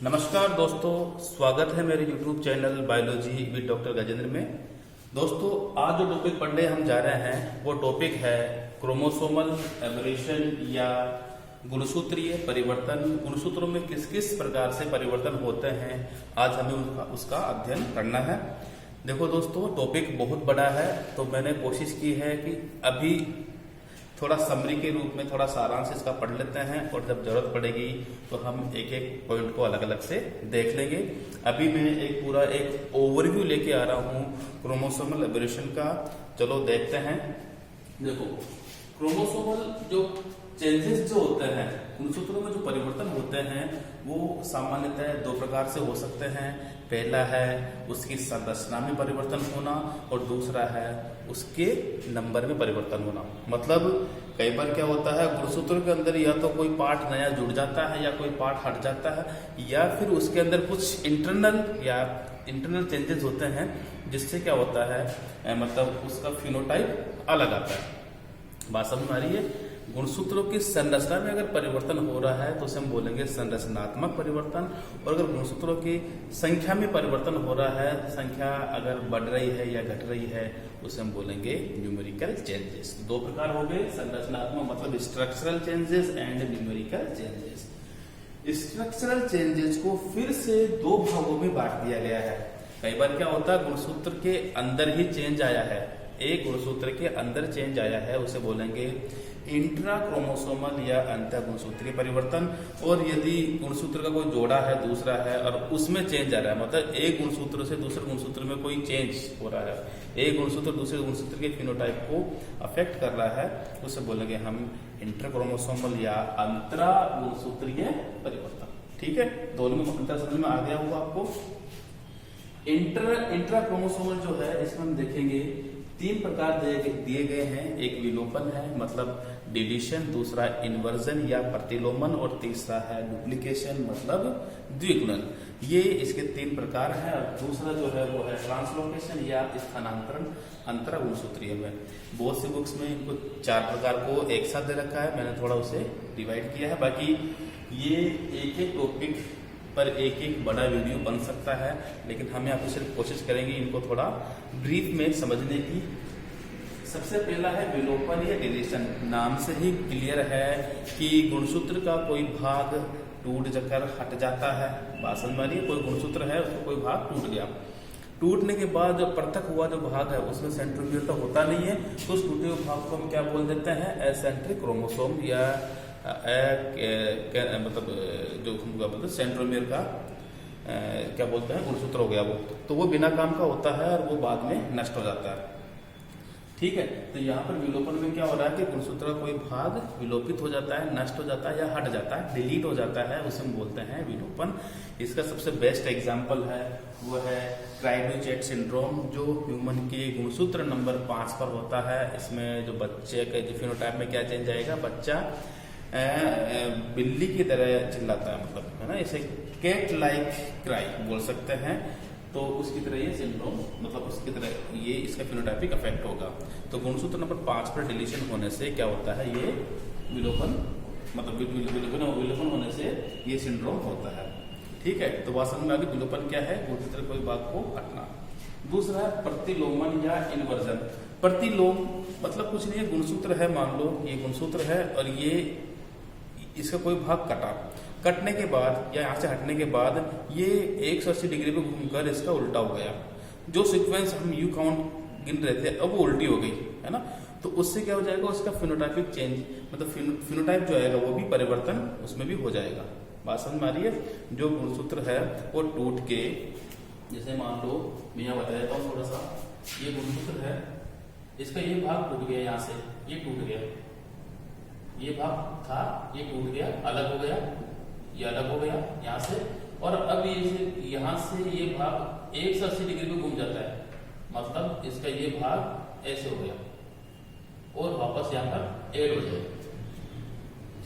नमस्कार दोस्तों, स्वागत है मेरे YouTube channel biology with doctor Gajendra में। दोस्तों, आज जो टॉपिक पढ़ने हम जा रहे हैं वो टॉपिक है क्रोमोसोमल एबरेशन या गुणसूत्रीय परिवर्तन। गुणसूत्रों में किस किस प्रकार से परिवर्तन होते हैं, आज हमें उसका अध्ययन करना है। देखो दोस्तों, टॉपिक बहुत बड़ा है, तो मैंने कोशिश की है कि अभी थोड़ा समरी के रूप में थोड़ा सारांश इसका पढ़ लेते हैं और जब जरूरत पड़ेगी तो हम एक एक पॉइंट को अलग अलग से देख लेंगे। अभी मैं एक पूरा एक ओवरव्यू लेके आ रहा हूँ क्रोमोसोमल एबरेशन का। चलो देखते हैं। देखो, क्रोमोसोमल जो चेंजेस जो होते हैं, गुणसूत्रों में जो परिवर्तन होते हैं वो सामान्यतः दो प्रकार से हो सकते हैं। पहला है उसकी संरचना में परिवर्तन होना और दूसरा है उसके नंबर में परिवर्तन होना। मतलब कई बार क्या होता है, गुणसूत्र के अंदर या तो कोई पार्ट नया जुड़ जाता है या कोई पार्ट हट जाता है, या फिर उसके अंदर कुछ इंटरनल चेंजेस होते हैं जिससे क्या होता है मतलब उसका फिनोटाइप अलग आता है। बात समझ में आ रही है? गुणसूत्रों की संरचना में अगर परिवर्तन हो रहा है तो उसे हम बोलेंगे संरचनात्मक परिवर्तन, और अगर गुणसूत्रों की संख्या में परिवर्तन हो रहा है, संख्या अगर बढ़ रही है या घट रही है, उसे हम बोलेंगे न्यूमेरिकल चेंजेस। दो प्रकार हो गए, संरचनात्मक मतलब structural changes and numerical changes. Structural changes को फिर से दो भागों में बांट दिया गया है। कई बार क्या होता है, गुणसूत्र के अंदर ही चेंज आया है, एक गुणसूत्र के अंदर चेंज आया है, उसे बोलेंगे इंट्रा क्रोमोसोमल या अंतर गुणसूत्रीय परिवर्तन। और यदि गुणसूत्र का कोई जोड़ा है, दूसरा है, और उसमें चेंज आ रहा है, मतलब एक गुणसूत्र से दूसरे गुणसूत्र में कोई चेंज हो रहा है, एक गुणसूत्र दूसरे गुणसूत्र के फिनोटाइप को अफेक्ट कर रहा है, उसे बोलेंगे हम इंटर क्रोमोसोमल या अंतरा गुणसूत्रीय परिवर्तन। ठीक है, दोनों में अंतर समझ में आ गया होगा आपको। इंट्रा क्रोमोसोमल जो है, इसमें हम देखेंगे तीन प्रकार दिए गए हैं। एक विलोपन है मतलब डिलीशन, दूसरा इन्वर्जन या प्रतिलोमन, और तीसरा है डुप्लीकेशन मतलब द्विगुणन। ये इसके तीन प्रकार हैं। और दूसरा जो है वो है ट्रांसलोकेशन या स्थानांतरण अंतरा गुणसूत्रीय में। बहुत सी बुक्स में इनको चार प्रकार को एक साथ दे रखा है, मैंने थोड़ा उसे डिवाइड किया है। बाकी ये एक एक टॉपिक पर एक एक बड़ा वीडियो बन सकता है, लेकिन हम यहाँ पर सिर्फ कोशिश करेंगे इनको थोड़ा ब्रीफ में समझने की। सबसे पहला है विलोपन या डिलीशन। नाम से ही क्लियर है कि गुणसूत्र का कोई भाग टूट जाकर हट जाता है। बात समझ में आ रही है? कोई गुणसूत्र है, उसका कोई भाग टूट गया, टूटने के बाद जो पृथक हुआ जो भाग है उसमें सेंट्रोमियर तो होता नहीं है, तो उस टूटे हुए भाग को हम क्या बोल देते हैं, एसेंट्रिक क्रोमोसोम या मतलब जो बोलते हैं सेंट्रोमियर का क्या बोलते हैं, गुणसूत्र हो गया वो। तो वो बिना काम का होता है और वो बाद में नष्ट हो जाता है। ठीक है, तो यहाँ पर विलोपन में क्या हो रहा है कि गुणसूत्र का कोई भाग विलोपित हो जाता है, नष्ट हो जाता है या हट जाता है, डिलीट हो जाता है, उसे हम बोलते हैं विलोपन। इसका सबसे बेस्ट एग्जांपल है वो है क्राइडोचेट सिंड्रोम, जो ह्यूमन के गुणसूत्र नंबर 5 पर होता है। इसमें जो बच्चे के फिनोटाइप में क्या चेंज आएगा, बच्चा बिल्ली की तरह चिल्लाता है, मतलब है ना, इसे कैट लाइक क्राई बोल सकते हैं। तो उसकी तरह ये सिंड्रोम, मतलब उसकी तरह ये इसका फिनोटाइपिक अफेक्ट होगा। तो गुणसूत्र नंबर 5 पर डिलीशन होने से क्या होता है, ये विलोपन मतलब विलोपन होने से ये सिंड्रोम होता है। ठीक है, तो बात समझ में आ गई। विलोपन क्या है, गुणसूत्र कोई भाग को हटना। दूसरा है प्रतिलोमन या इन्वर्जन। प्रतिलोम मतलब कुछ नहीं है, गुणसूत्र है, मान लो ये गुणसूत्र है और ये इसका कोई भाग कटने के बाद या यहाँ से हटने के बाद ये 180 डिग्री पे घूमकर इसका उल्टा हो गया। जो सीक्वेंस हम यू काउंट गिन रहे थे, अब वो उल्टी हो गई, है ना। तो उससे क्या हो जाएगा, उसका फिनोटाइपिक चेंज मतलब फिनोटाइप जो आएगा वो भी परिवर्तन उसमें भी हो जाएगा। बात समझ में आ रही है? जो गुणसूत्र है वो टूट के, जैसे मान लो मैं यहाँ बता देता हूँ थोड़ा सा, ये गुणसूत्र है, इसका ये भाग टूट गया, यहाँ से ये टूट गया, ये भाग था, ये टूट गया, अलग हो गया, ये अलग हो गया यहाँ से, और अब ये यहाँ से ये भाग 180 डिग्री पे घूम जाता है, मतलब इसका ये भाग ऐसे हो गया और वापस यहाँ पर ऐड हो जाए।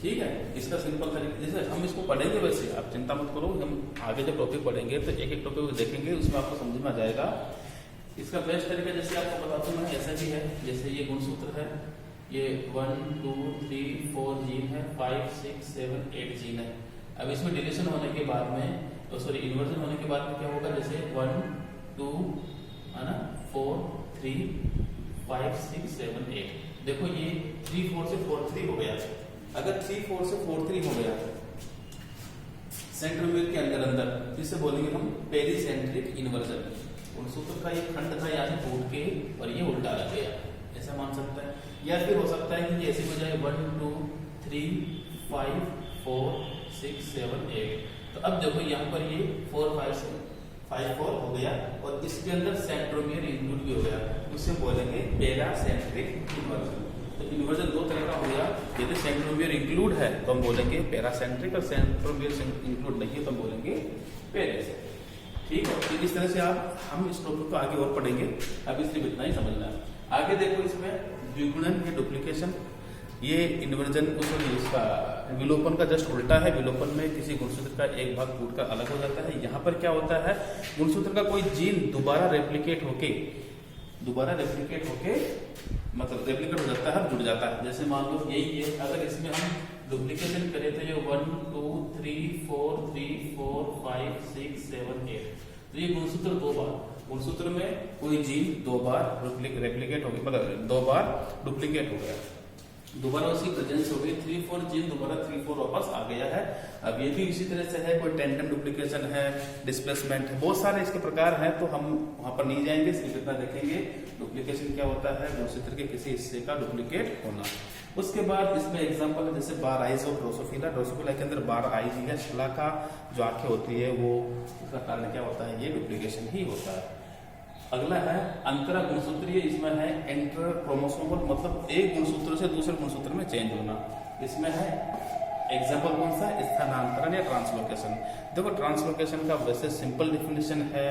ठीक है, इसका सिंपल तरीके जैसे हम इसको पढ़ेंगे वैसे आप चिंता मत करो, हम आगे जब टॉपिक पढ़ेंगे तो एक एक टॉपिक देखेंगे, उसमें आपको समझ में आ जाएगा। इसका बेस्ट तरीका जैसे आपको बताता हूँ मैं, ऐसा भी है, जैसे ये गुणसूत्र है, ये 1 2 3 4 जीन है, 5 6 7 8 जीन है। अब इसमें डिलीशन होने के बाद में सॉरी इन्वर्जन होने के बाद में क्या होगा, जैसे 1 2 है ना 4 3 5 6 7 8। देखो ये 3 4 से 4 3 हो गया। अगर 3 4 से 4 3 हो गया सेंट्रोमियर के अंदर अंदर, तो इसे बोलेंगे हम पेरीसेंट्रिक इन्वर्जन। गुणसूत्र का ये खंड था यहाँ से टूट के और ये उल्टा लग गया, ऐसा मान सकता है। या फिर हो सकता है कि ऐसे हो जाए 1 2 3 5 4 6 7 8। तो अब देखो यहाँ पर ये 4 5 5 4 हो गया और इसके अंदर सेंट्रोमियर इंक्लूड भी हो गया, उसे बोलेंगे पेरासेंट्रिक इन्वर्जन। तो इन्वर्जन दो तरह का हो गया, यदि सेंट्रोमियर इंक्लूड है तो हम बोलेंगे पेरासेंट्रिक, और सेंट्रोमियर इंक्लूड नहीं है तो हम बोलेंगे पेरासेंट्रिक। ठीक है, तो इस तरह से हम इस टॉपिक को आगे और पढ़ेंगे, अब इसलिए इतना ही समझना है। आगे देखो इसमें द्विगुणन या डुप्लीकेशन, ये इन्वर्जन उसका विलोपन का जस्ट उल्टा है। विलोपन में किसी गुणसूत्र का एक भाग टूटकर अलग हो जाता है। यहाँ पर क्या होता है, गुणसूत्र का कोई जीन दोबारा रेप्लिकेट होके मतलब रेप्लिकेट हो जाता है, जुड़ जाता है। जैसे मान लो यही है, अगर इसमें हम डुप्लीकेशन करें तो ये 1 2 3 4 3 4 5 6 7 8, तो ये गुणसूत्र दो बार, गुणसूत्र में कोई जीन दो बार रेप्लिकेट हो गया, मतलब दो बार डुप्लीकेट हो गया, दोबारा उसकी प्रेजेंस हो गई, 3 4 जीन दोबारा 3 4 वापस आ गया है। अब ये भी इसी तरह से है, कोई टेंडन डुप्लीकेशन है, डिस्प्लेसमेंट है, बहुत सारे इसके प्रकार हैं, तो हम वहां पर नहीं जाएंगे, सिर्फ इतना देखेंगे डुप्लीकेशन क्या होता है, गुणसूत्र के किसी हिस्से का डुप्लीकेट होना। उसके बाद इसमें एग्जांपल है जैसे बार आइज ऑफ ड्रोसोफिला। ड्रोसोफिला के अंदर बार आइज या शलाका जो आंखें होती है, वो उसका कारण क्या होता है, ये डुप्लीकेशन ही होता है। अगला है अंतरा गुणसूत्रीय, इसमें है इंटर क्रोमोसोमल, मतलब एक गुणसूत्र से दूसरे गुणसूत्र में चेंज होना। इसमें है एग्जाम्पल कौन सा, स्थानांतरण या ट्रांसलोकेशन। देखो ट्रांसलोकेशन का वैसे सिंपल डेफिनेशन है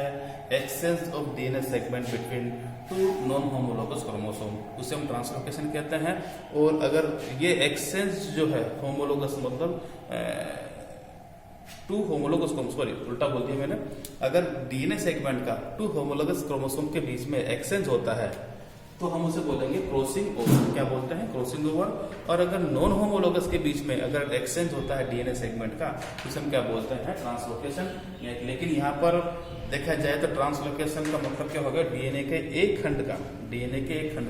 exchange of DNA segment between two non homologous chromosome, उसे हम ट्रांसलोकेशन कहते हैं। और अगर ये एक्सचेंज जो है होमोलोगस मतलब टू होमोलोगस क्रोमोसोम, सॉरी उल्टा बोल दिया मैंने, अगर डीएनए सेगमेंट का टू होमोलोगस क्रोमोसोम के बीच में एक्सचेंज होता है तो हम उसे बोलेंगे क्रॉसिंग ओवर। क्या बोलते हैं, क्रॉसिंग ओवर। और अगर नॉन होमोलोगस के बीच में अगर एक्सचेंज होता है डीएनए सेगमेंट का तो उसे हम क्या बोलते हैं, ट्रांसलोकेशन। लेकिन यहाँ पर देखा जाए तो ट्रांसलोकेशन का मतलब क्या होगा, डीएनए के एक खंड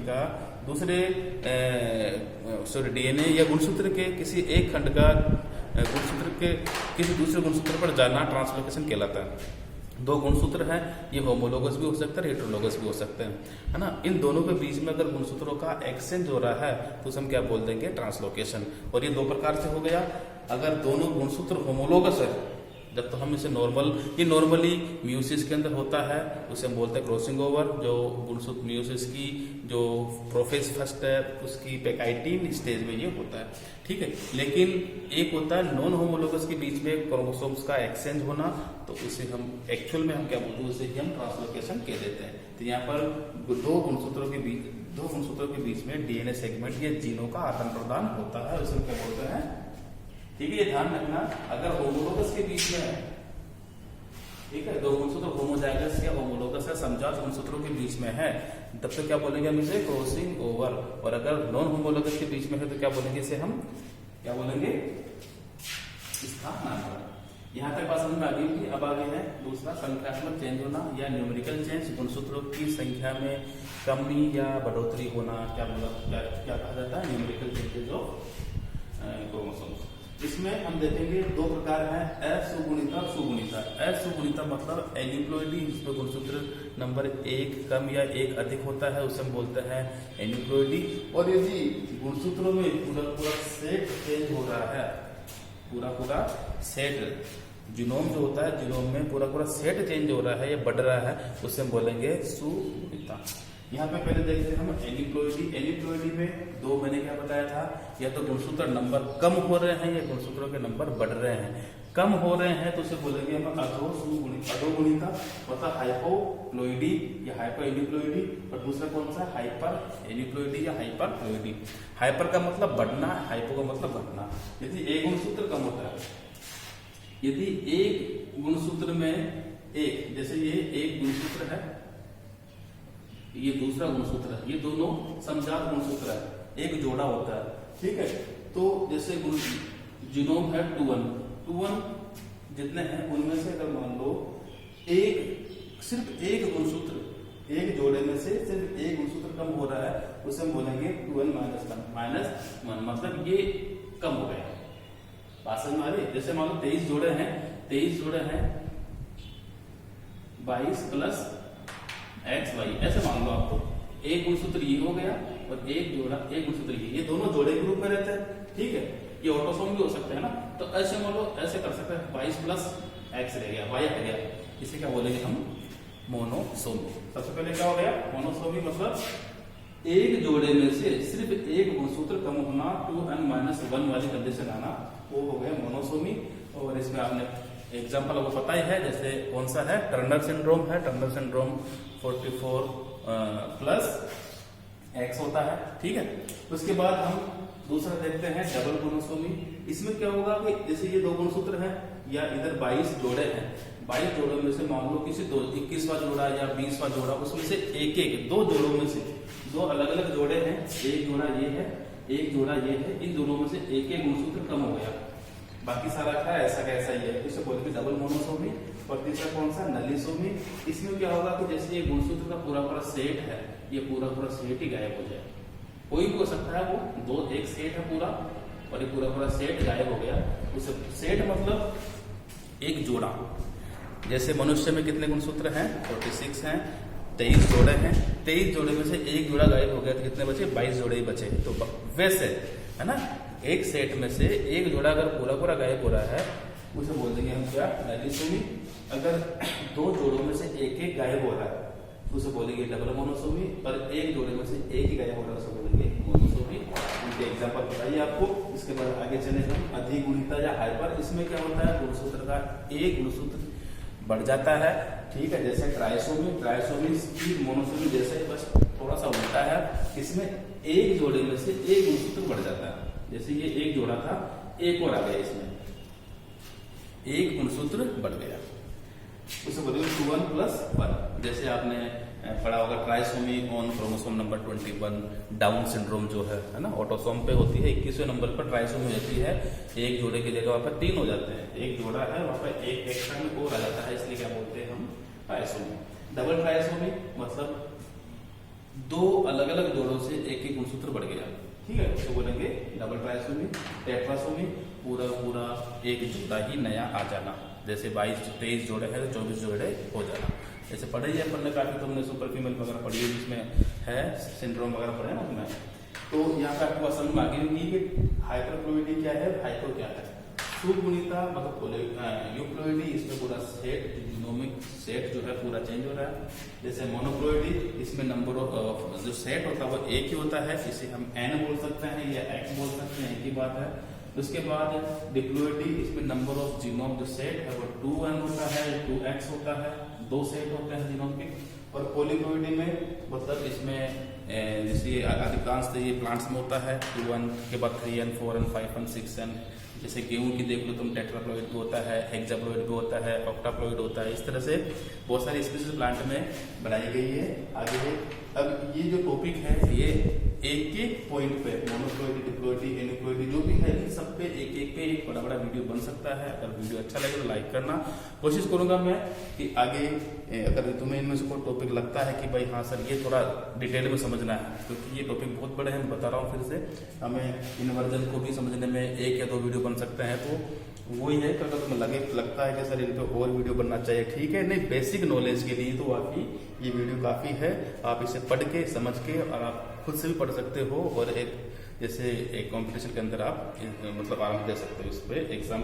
का दूसरे डीएनए या गुणसूत्र के किसी एक खंड का गुणसूत्र के किसी दूसरे गुणसूत्र पर जाना ट्रांसलोकेशन कहलाता है। दो गुणसूत्र हैं, ये होमोलोगस भी हो सकता है, हेटेरोलोगस भी हो सकते हैं, है ना। इन दोनों के बीच में अगर गुणसूत्रों का एक्सचेंज हो रहा है तो उसे हम क्या बोल देंगे, ट्रांसलोकेशन। और ये दो प्रकार से हो गया, अगर दोनों गुणसूत्र होमोलोगस है जब तो हम इसे नॉर्मली म्यूसिस के अंदर होता है, उसे हम बोलते हैं क्रॉसिंग ओवर। जो गुणसूत्र म्यूसिस की जो प्रोफेज फर्स्ट है उसकी पेकाइटिन स्टेज में ये होता है, ठीक है। लेकिन एक होता है नॉन होमोलोगस के बीच में क्रोमोसोम्स का एक्सचेंज होना, तो उसे हम एक्चुअल में हम क्या बोलते हैं, उसे हम ट्रांसलोकेशन कह देते हैं। तो यहाँ पर दो गुणसूत्रों के बीच में डीएनए सेगमेंट या जीनों का आदान प्रदान होता है, उसे क्या बोलते हैं, ठीक है। ये ध्यान रखना, अगर होमोलोगस के बीच में, ठीक है, दो गुणसूत्र होमोजाइगस या होमोलोगस या समजात गुणसूत्रों के बीच में है तब तो क्या बोलेंगे हम इसे, क्रॉसिंग ओवर। और अगर नॉन होमोलोगस के बीच में है तो क्या बोलेंगे इसे, हम क्या बोलेंगे, स्थानांतरण। यहाँ तक बात समझ में आ गई थी। अब आगे है दूसरा, संख्यात्मक चेंज होना या न्यूमेरिकल चेंज, गुणसूत्रों की संख्या में कमी या बढ़ोतरी होना, क्या कहा जाता है, न्यूमेरिकल चेंजेज ऑफ क्रोमोसोम्स। इसमें हम देखेंगे दो प्रकार हैं, असुगुणिता और सुगुणिता। असुगुणिता मतलब एन्यूप्लॉइडी, जिसमें गुणसूत्र नंबर 1 कम या 1 अधिक होता है, उसे हम बोलते हैं एन्यूप्लॉइडी। और यदि गुणसूत्रों में पूरा सेट चेंज हो रहा है, पूरा सेट, जीनोम जो होता है, जीनोम में पूरा सेट चेंज हो रहा है या बढ़ रहा है, उसे हम बोलेंगे सुगुणिता। यहाँ पे पहले देखते हैं हम एन्यूप्लॉइडी में दो मैंने क्या बताया था, या तो गुणसूत्र नंबर कम हो रहे हैं या गुणसूत्रों के नंबर बढ़ रहे हैं। कम हो रहे हैं तो उसे बोलेंगे हम अधोगुणिता, मतलब हाइपोप्लॉइडी या हाइपर एन्यूप्लॉइडी। और दूसरा कौन सा, हाइपर एन्यूप्लॉइडी या हाइपरप्लॉइडी। हाइपर का मतलब बढ़ना, हाइपो का मतलब घटना। यदि एक गुणसूत्र कम होता है, यदि एक गुणसूत्र में एक, जैसे ये एक गुणसूत्र है, ये दूसरा गुणसूत्र है, ये दोनों समजात गुणसूत्र है, एक जोड़ा होता है, ठीक है। तो जैसे जीनोम है 2 1 जितने हैं उनमें से अगर मान लो सिर्फ एक गुणसूत्र, एक जोड़े में से सिर्फ एक गुणसूत्र कम हो रहा है, उसे हम बोलेंगे 2n - 1 मतलब ये कम हो गया। बात समझ में आ रही? जैसे मान लो 23 जोड़े हैं 22 प्लस XY, ऐसे मान लो आपको एक गुणसूत्र ये हो गया और एक गुणसूत्र ये दोनों जोड़े के रूप में रहते हैं। ठीक है, ये ऑटोसोम भी हो सकते हैं ना, तो ऐसे मान लो ऐसे कर सकते हैं 22 प्लस X रह गया, Y रह गया, इसे क्या बोलेंगे हम? मोनोसोमी। सबसे पहले क्या हो गया? मोनोसोमी मतलब एक जोड़े में से सिर्फ एक गुणसूत्र कम होना, 2n - 1 वाली कंडीशन आना, वो हो गया मोनोसोमी। और इसमें आपने एग्जाम्पल आपको पता ही है, जैसे कौन सा है? टर्नर सिंड्रोम है। टर्नर सिंड्रोम 44 प्लस X होता है। ठीक है, उसके बाद हम दूसरा देखते हैं डबल मोनोसोमी। इसमें क्या होगा कि जैसे ये दो गुणसूत्र हैं या इधर 22 जोड़े हैं, 22 जोड़ों में से मान लो किसी 21वां जोड़ा या 20वां जोड़ा, उसमें से एक दो जोड़ों में से दो अलग अलग जोड़े हैं, एक जोड़ा ये है एक जोड़ा ये है, इन दोनों में से एक गुणसूत्र कम हो गया, बाकी सारा क्या ऐसा का ऐसा ही है, इसे बोलते हैं डबल मोनोसोमी। और तीसरा कौन सा? नलीसोमी। इसमें क्या होगा कि जैसे ये गुणसूत्र का पूरा सेट है, ये पूरा सेट ही गायब हो जाए। कोई भी हो सकता है, वो एक सेट है पूरा और ये पूरा सेट गायब हो गया। उसे सेट मतलब एक जोड़ा। जैसे मनुष्य में कितने गुणसूत्र हैं? 46 हैं, 23 जोड़े हैं, 23 जोड़े में से एक जोड़ा गायब हो गया तो कितने बचे? 22 जोड़े ही बचे। तो वैसे है ना, एक सेट में से एक जोड़ा अगर पूरा गायब हो रहा है, उसे बोल देंगे हम क्या? नलीसोमी। अगर दो जोड़ों में से एक गायब हो रहा है तो उसे बोलेंगे डबल मोनोसोमी, और एक जोड़े में से एक ही गायब हो रहा है उसे बोलेंगे मोनोसोमी। उनके एग्जाम्पल बताइए आपको। इसके बाद आगे चले हम अधिगुणिता या हाइपर। इसमें क्या होता है? गुणसूत्र का एक गुणसूत्र बढ़ जाता है। ठीक है, जैसे ट्राइसोमी की मोनोसोमी जैसे, बस थोड़ा सा उल्टा है। इसमें एक जोड़े में से एक गुणसूत्र बढ़ जाता है। जैसे ये एक जोड़ा था, एक और आ गया, इसमें एक गुणसूत्र बढ़ गया, उसे बोलेंगे 2n + 1। जैसे आपने पढ़ा होगा trisomy on chromosome number 21, down syndrome जो है ना, ऑटोसोम पे होती है, 21वें नंबर पर ट्राइसोमी होती है। एक जोड़े की जगह वहां पर 3 हो जाते हैं, एक जोड़ा है वहां पर एक एक्स्ट्रा में और आ जाता है, इसलिए क्या बोलते हैं हम? ट्राइसोमी। डबल ट्राइसोमी मतलब दो अलग अलग जोड़ों से एक गुणसूत्र बढ़ गया। ठीक है, उसे बोलेंगे डबल ट्राइसोमी। टेट्रासोमी पूरा एक जोड़ा ही नया आ जाना, जैसे 23 जोड़े हैं तो 24 जोड़े हो जाना। जैसे पढ़े ही पढ़ने काफी तुमने सुपर फीमेल वगैरह पढ़ी है, जिसमें है सिंड्रोम वगैरह पढ़े ना उसमें, तो यहाँ पे आपको समझ में आ गई होगी कि हाइपरप्लोइडी क्या है, हाइपो क्या है। सुगुणिता मतलब यूप्लोइडी, इसमें पूरा सेट, जीनोमिक सेट जो है पूरा चेंज हो रहा है। जैसे मोनोप्लोइडी, इसमें नंबर ऑफ जो सेट होता है वो एक ही होता है, इसे हम n बोल सकते हैं या x बोल सकते हैं, एक ही बात है। उसके बाद डिप्लोइडी, इसमें नंबर ऑफ जीनोम जो सेट है वो 2n होता है, 2x होता है, दो सेट होते हैं जीनोम के। और पोलीप्लोइडी में मतलब इसमें जैसे अधिकांश ये प्लांट्स में होता है, 2n के बाद 3n 4n 5n 6n। जैसे गेहूं की देख लो तुम, टेट्राप्लॉइड भी होता है, हेक्साप्लॉइड भी होता है, ऑक्टाप्लॉइड होता है। इस तरह से बहुत सारी स्पीशीज प्लांट में बनाई गई है। आगे अब ये जो टॉपिक है ये एक पॉइंट पे मोनोप्लॉइडी, डिप्लॉइडी, एनिप्लॉइडी जो भी है, इन सब पे एक पे एक बड़ा वीडियो बन सकता है। अगर वीडियो अच्छा लगे तो लाइक करना। कोशिश करूंगा मैं कि आगे अगर तुम्हें इनमें से कोई टॉपिक लगता है कि भाई हाँ सर ये थोड़ा डिटेल में समझना है, क्योंकि ये टॉपिक बहुत बड़े हैं, मैं बता रहा हूँ फिर से, हमें इन्वर्जन को भी समझने में 1 या 2 वीडियो बन सकते हैं। तो वही है कि अगर तुम्हें लगता है कि सर इन पे और वीडियो बनना चाहिए, ठीक है, नहीं बेसिक नॉलेज के लिए तो आपकी ये वीडियो काफी है। आप इसे पढ़ के समझ के और आप खुद से भी पढ़ सकते हो, और एक जैसे एक कंपटीशन के अंदर आप मतलब आराम दे सकते हो, इस पे एग्जाम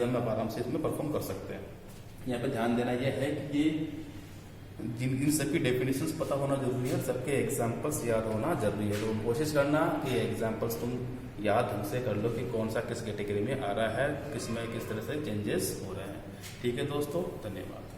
में आप आराम से इसमें परफॉर्म कर सकते हैं। यहाँ पे ध्यान देना यह है कि इन सबकी डेफिनेशंस पता होना जरूरी है, सबके एग्जाम्पल्स याद होना जरूरी है। तो कोशिश करना कि एग्जाम्पल्स तुम याद ढंग से कर लो कि कौन सा किस कैटेगरी में आ रहा है, किस में किस तरह से चेंजेस हो रहे हैं। ठीक है दोस्तों, धन्यवाद।